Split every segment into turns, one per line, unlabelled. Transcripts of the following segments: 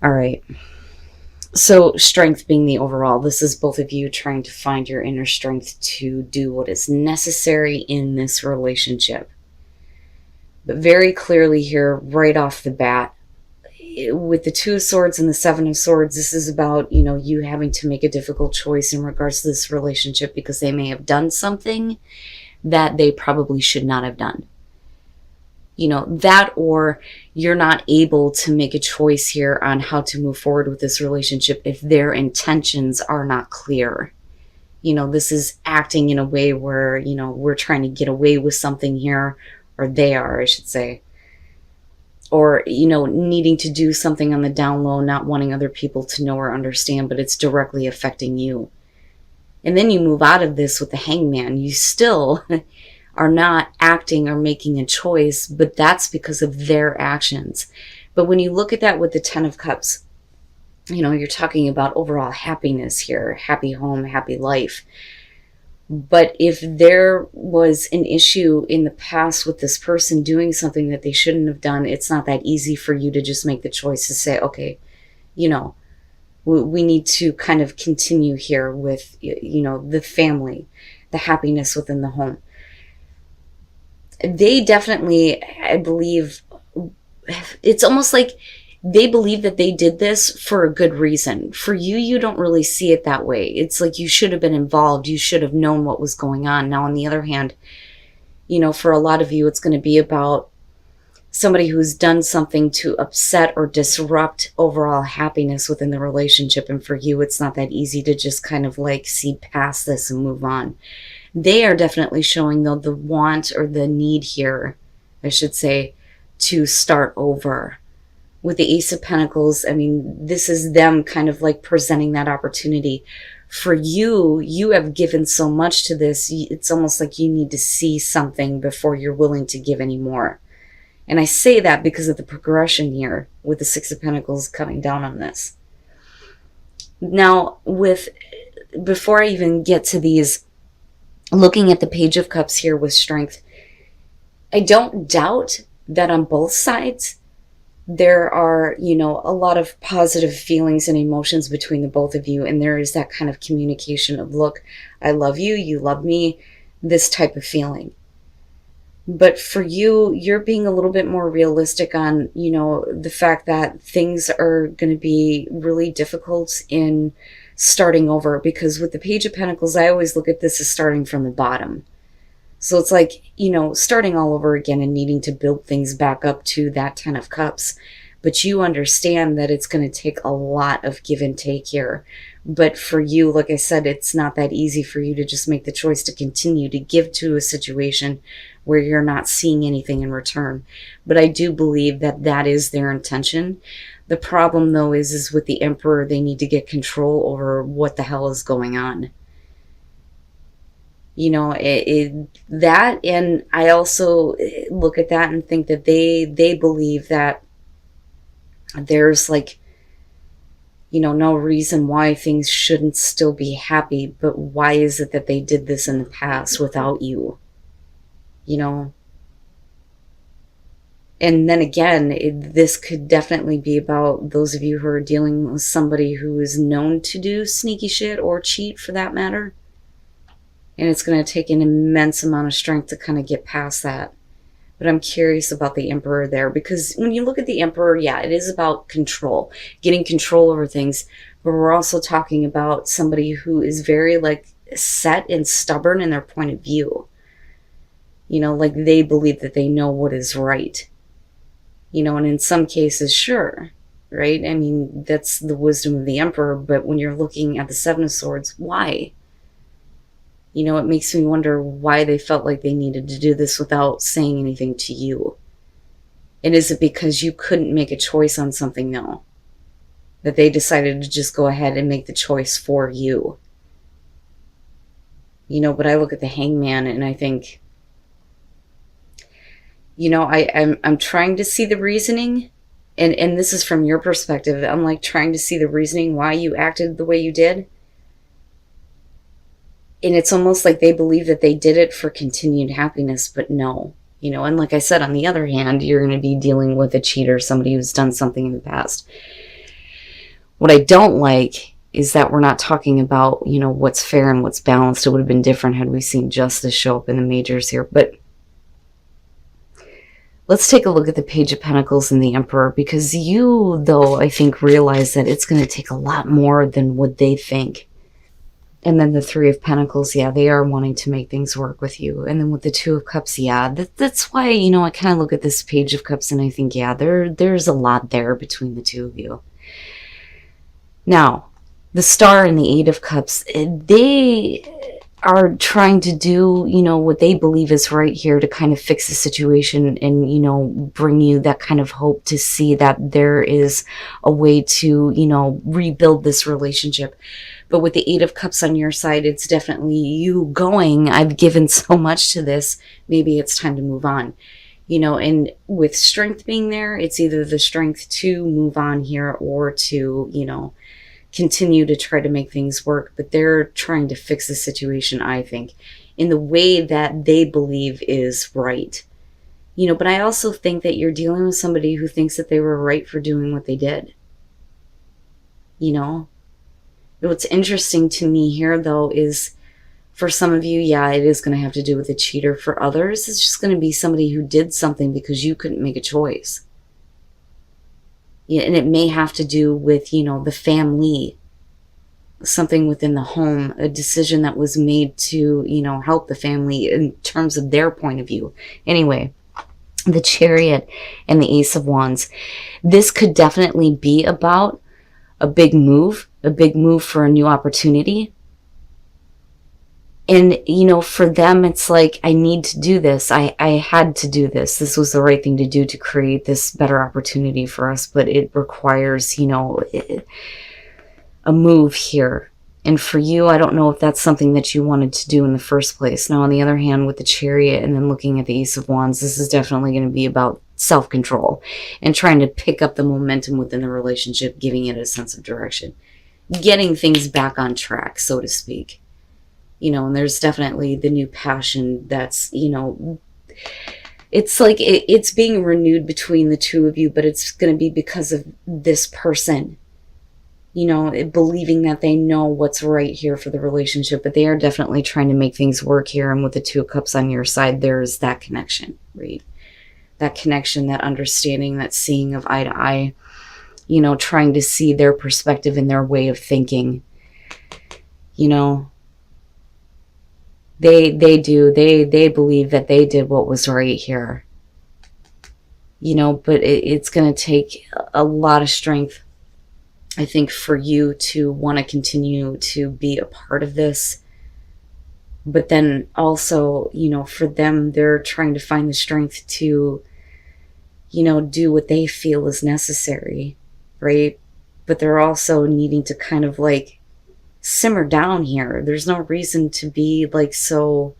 All right. So, strength being the overall, this is both of you trying to find your inner strength to do what is necessary in this relationship. But very clearly here, right off the bat, with the Two of Swords and the Seven of Swords, this is about, you having to make a difficult choice in regards to this relationship because they may have done something that they probably should not have done. That, or you're not able to make a choice here on how to move forward with this relationship if their intentions are not clear. This is acting in a way where, we're trying to get away with something here, or they are, I should say. Or, needing to do something on the down low, not wanting other people to know or understand, but it's directly affecting you. And then you move out of this with the Hangman. You still are not acting or making a choice, but that's because of their actions. But when you look at that with the Ten of Cups, you're talking about overall happiness here, happy home, happy life. But if there was an issue in the past with this person doing something that they shouldn't have done, it's not that easy for you to just make the choice to say, okay, we need to kind of continue here with, the family, the happiness within the home. They definitely, I believe, it's almost like they believe that they did this for a good reason. For you, you don't really see it that way. It's like you should have been involved. You should have known what was going on. Now, on the other hand, for a lot of you, it's going to be about somebody who's done something to upset or disrupt overall happiness within the relationship. And for you, it's not that easy to just kind of like see past this and move on. They are definitely showing, though, the want or the need here, I should say, to start over. With the Ace of Pentacles, I mean, this is them kind of like presenting that opportunity. For you, you have given so much to this, it's almost like you need to see something before you're willing to give any more. And I say that because of the progression here with the Six of Pentacles coming down on this. Now, before I even get to these, looking at the Page of Cups here with strength, I don't doubt that on both sides, there are, a lot of positive feelings and emotions between the both of you. And there is that kind of communication of, look, I love you, you love me, this type of feeling. But for you, you're being a little bit more realistic on, the fact that things are going to be really difficult in starting over. Because with the Page of Pentacles, I always look at this as starting from the bottom. So it's like, starting all over again and needing to build things back up to that Ten of Cups. But you understand that it's going to take a lot of give and take here. But for you, like I said, it's not that easy for you to just make the choice to continue to give to a situation where you're not seeing anything in return. But I do believe that that is their intention. The problem, though, is with the Emperor, they need to get control over what the hell is going on. That, and I also look at that and think that they believe that there's like, no reason why things shouldn't still be happy, but why is it that they did this in the past without you? And then again, this could definitely be about those of you who are dealing with somebody who is known to do sneaky shit or cheat for that matter. And it's going to take an immense amount of strength to kind of get past that. But I'm curious about the Emperor there, because when you look at the Emperor, yeah, it is about control, getting control over things. But we're also talking about somebody who is very like set and stubborn in their point of view. Like they believe that they know what is right. And in some cases, sure, right? I mean, that's the wisdom of the Emperor. But when you're looking at the Seven of Swords, why? It makes me wonder why they felt like they needed to do this without saying anything to you. And is it because you couldn't make a choice on something, though? That they decided to just go ahead and make the choice for you? But I look at the Hangman and I think, I'm trying to see the reasoning. And this is from your perspective. I'm like trying to see the reasoning why you acted the way you did. And it's almost like they believe that they did it for continued happiness, but no. And like I said, on the other hand, you're going to be dealing with a cheater, somebody who's done something in the past. What I don't like is that we're not talking about, you know, what's fair and what's balanced. It would have been different had we seen justice show up in the majors here. But let's take a look at the Page of Pentacles and the Emperor, because you, though, I think, realize that it's going to take a lot more than what they think. And then the Three of Pentacles, yeah, they are wanting to make things work with you. And then with the Two of Cups, yeah, that's why, you know, I kind of look at this Page of Cups and I think, yeah, there's a lot there between the two of you. Now, the Star and the Eight of Cups, they are trying to do, you know, what they believe is right here to kind of fix the situation and, you know, bring you that kind of hope to see that there is a way to, you know, rebuild this relationship. But with the Eight of Cups on your side, it's definitely you going, I've given so much to this, maybe it's time to move on. You know, and with Strength being there, it's either the strength to move on here or to, you know, continue to try to make things work. But they're trying to fix the situation, I think, in the way that they believe is right. You know, but I also think that you're dealing with somebody who thinks that they were right for doing what they did. You know? What's interesting to me here, though, is for some of you, yeah, it is going to have to do with a cheater. For others, it's just going to be somebody who did something because you couldn't make a choice. Yeah, and it may have to do with, you know, the family, something within the home, a decision that was made to, you know, help the family in terms of their point of view. Anyway, the Chariot and the Ace of Wands. This could definitely be about a big move for a new opportunity. And, you know, for them, it's like, I need to do this. I had to do this. This was the right thing to do to create this better opportunity for us. But it requires, you know, a move here. And for you, I don't know if that's something that you wanted to do in the first place. Now, on the other hand, with the Chariot and then looking at the Ace of Wands, this is definitely going to be about self-control and trying to pick up the momentum within the relationship, giving it a sense of direction, getting things back on track, so to speak. You know, and there's definitely the new passion that's, you know, it's like it's being renewed between the two of you, but it's going to be because of this person, you know, believing that they know what's right here for the relationship, but they are definitely trying to make things work here. And with the Two of Cups on your side, there's that connection, right? That connection, that understanding, that seeing of eye to eye, you know, trying to see their perspective and their way of thinking, you know. They believe that they did what was right here, you know, but it's going to take a lot of strength, I think, for you to want to continue to be a part of this. But then also, you know, for them, they're trying to find the strength to, you know, do what they feel is necessary, right? But they're also needing to kind of like simmer down here. There's no reason to be like so,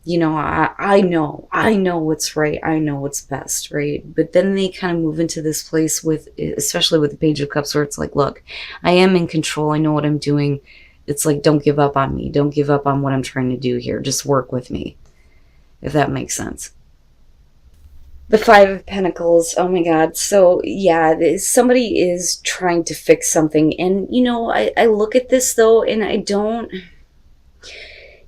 you know, I know what's right, I know what's best, right? But then they kind of move into this place with, especially with the Page of Cups, where it's like, look, I am in control, I know what I'm doing. It's like, don't give up on me, don't give up on what I'm trying to do here, just work with me, if that makes sense. The Five of Pentacles, oh my God. So yeah, somebody is trying to fix something. And, you know, I look at this though, and I don't,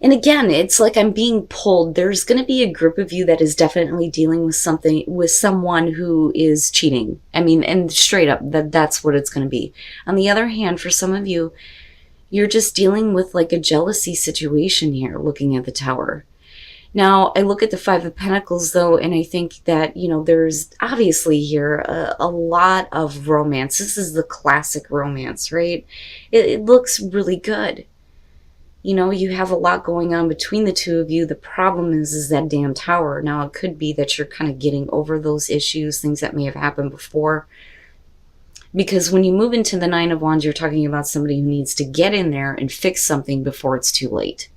and again, it's like I'm being pulled. There's going to be a group of you that is definitely dealing with something, with someone who is cheating. I mean, and straight up, that's what it's going to be. On the other hand, for some of you, you're just dealing with like a jealousy situation here, looking at the Tower. Now, I look at the Five of Pentacles, though, and I think that, you know, there's obviously here a lot of romance. This is the classic romance, right? It looks really good. You know, you have a lot going on between the two of you. The problem is that damn Tower. Now, it could be that you're kind of getting over those issues, things that may have happened before. Because when you move into the Nine of Wands, you're talking about somebody who needs to get in there and fix something before it's too late.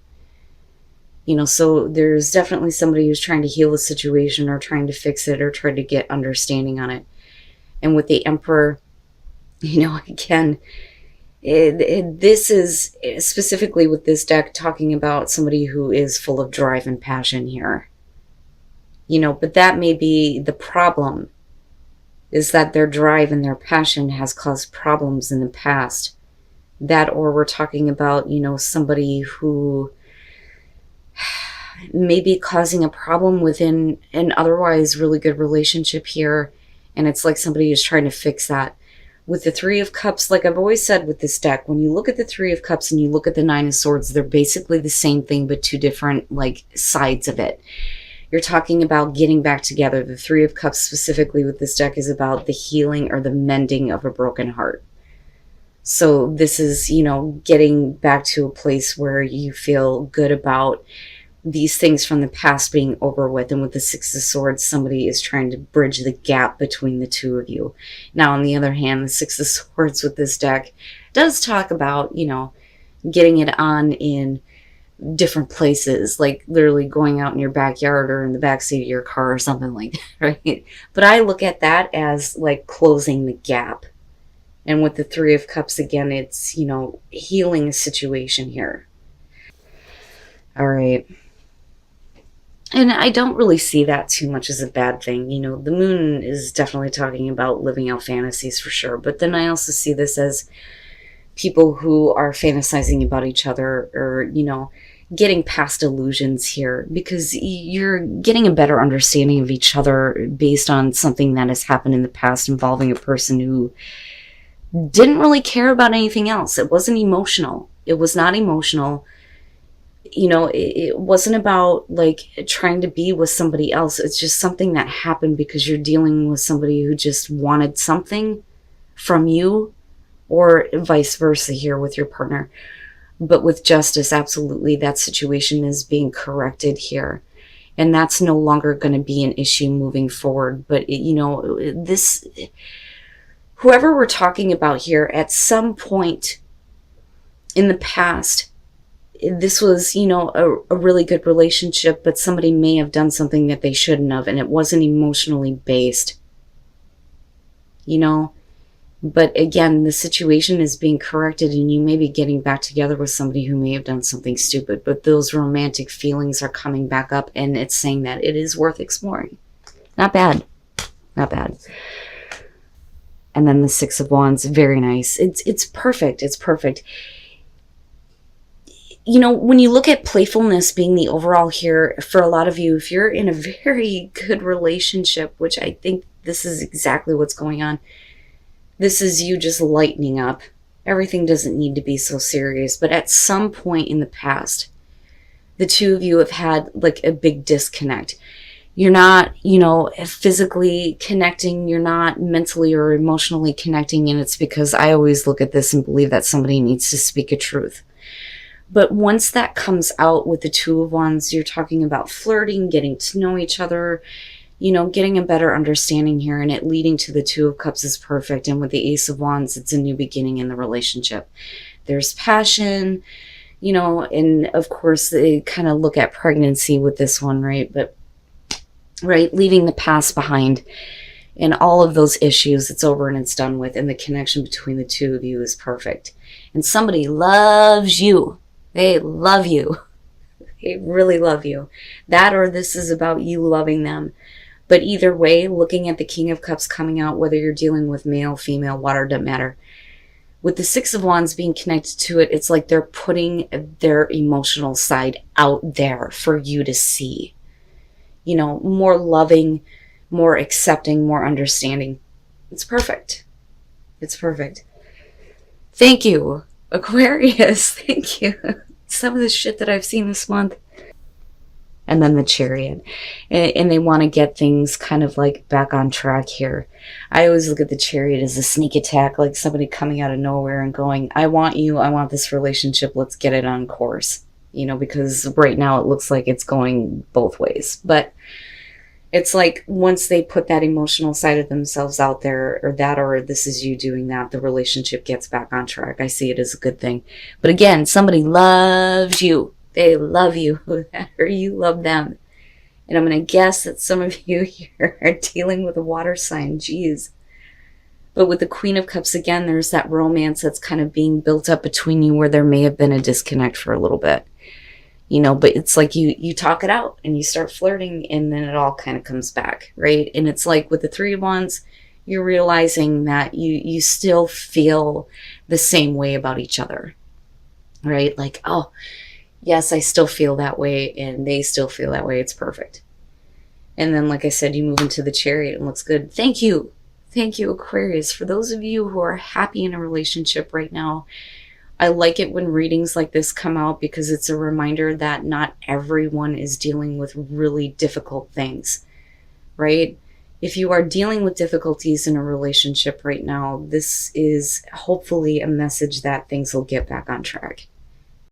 You know, so there's definitely somebody who's trying to heal the situation or trying to fix it or try to get understanding on it. And with the Emperor, you know, again, this is specifically with this deck talking about somebody who is full of drive and passion here. You know, but that may be the problem is that their drive and their passion has caused problems in the past. That, or we're talking about, somebody who may be causing a problem within an otherwise really good relationship here. And it's like somebody is trying to fix that. With the Three of Cups, like I've always said with this deck, when you look at the Three of Cups and you look at the Nine of Swords, they're basically the same thing, but two different sides of it. You're talking about getting back together. The Three of Cups specifically with this deck is about the healing or the mending of a broken heart. So this is, getting back to a place where you feel good about these things from the past being over with. And with the Six of Swords, somebody is trying to bridge the gap between the two of you. Now, on the other hand, the Six of Swords with this deck does talk about, getting it on in different places, like literally going out in your backyard or in the backseat of your car or something like that, right? But I look at that as like closing the gap. And with the Three of Cups, again, it's, healing a situation here. All right. And I don't really see that too much as a bad thing. The moon is definitely talking about living out fantasies for sure. But then I also see this as people who are fantasizing about each other or, getting past illusions here, because you're getting a better understanding of each other based on something that has happened in the past involving a person who didn't really care about anything else. It wasn't emotional. It was not emotional. It wasn't about trying to be with somebody else. It's just something that happened because you're dealing with somebody who just wanted something from you, or vice versa here with your partner. But with justice, absolutely, that situation is being corrected here. And that's no longer going to be an issue moving forward. But, whoever we're talking about here, at some point in the past, this was, a really good relationship, but somebody may have done something that they shouldn't have, and it wasn't emotionally based. But again, the situation is being corrected, and you may be getting back together with somebody who may have done something stupid, but those romantic feelings are coming back up, and it's saying that it is worth exploring. Not bad. Not bad. And then the Six of Wands, very nice. It's perfect. It's perfect. When you look at playfulness being the overall here, for a lot of you, if you're in a very good relationship, which I think this is exactly what's going on, this is you just lightening up. Everything doesn't need to be so serious, but at some point in the past, the two of you have had a big disconnect. You're not, physically connecting. You're not mentally or emotionally connecting. And it's because I always look at this and believe that somebody needs to speak a truth. But once that comes out with the Two of Wands, you're talking about flirting, getting to know each other, getting a better understanding here, and it leading to the Two of Cups is perfect. And with the Ace of Wands, it's a new beginning in the relationship. There's passion, and of course they kind of look at pregnancy with this one, right? But leaving the past behind and all of those issues, it's over and it's done with, and the connection between the two of you is perfect. And somebody loves you. They love you. They really love you. That, or this is about you loving them. But either way, looking at the King of Cups coming out, whether you're dealing with male, female, water, doesn't matter. With the Six of Wands being connected to it, it's like they're putting their emotional side out there for you to see. More loving, more accepting, more understanding. It's perfect. It's perfect. Thank you, Aquarius. Thank you. Some of the shit that I've seen this month. And then the Chariot. And they want to get things kind of back on track here. I always look at the Chariot as a sneak attack, like somebody coming out of nowhere and going, I want you, I want this relationship, let's get it on course. Because right now it looks like it's going both ways. But it's like once they put that emotional side of themselves out there, or this is you doing that, the relationship gets back on track. I see it as a good thing. But again, somebody loves you. They love you, or you love them. And I'm going to guess that some of you here are dealing with a water sign. Jeez. But with the Queen of Cups, again, there's that romance that's kind of being built up between you where there may have been a disconnect for a little bit. But it's like you talk it out and you start flirting, and then it all kind of comes back, right? And it's like with the Three of Wands, You're realizing that you still feel the same way about each other, right? Like, oh, yes, I still feel that way and they still feel that way. It's perfect. And then, like I said, you move into the Chariot and it looks good. Thank you. Thank you, Aquarius. For those of you who are happy in a relationship right now, I like it when readings like this come out because it's a reminder that not everyone is dealing with really difficult things, right? If you are dealing with difficulties in a relationship right now, this is hopefully a message that things will get back on track.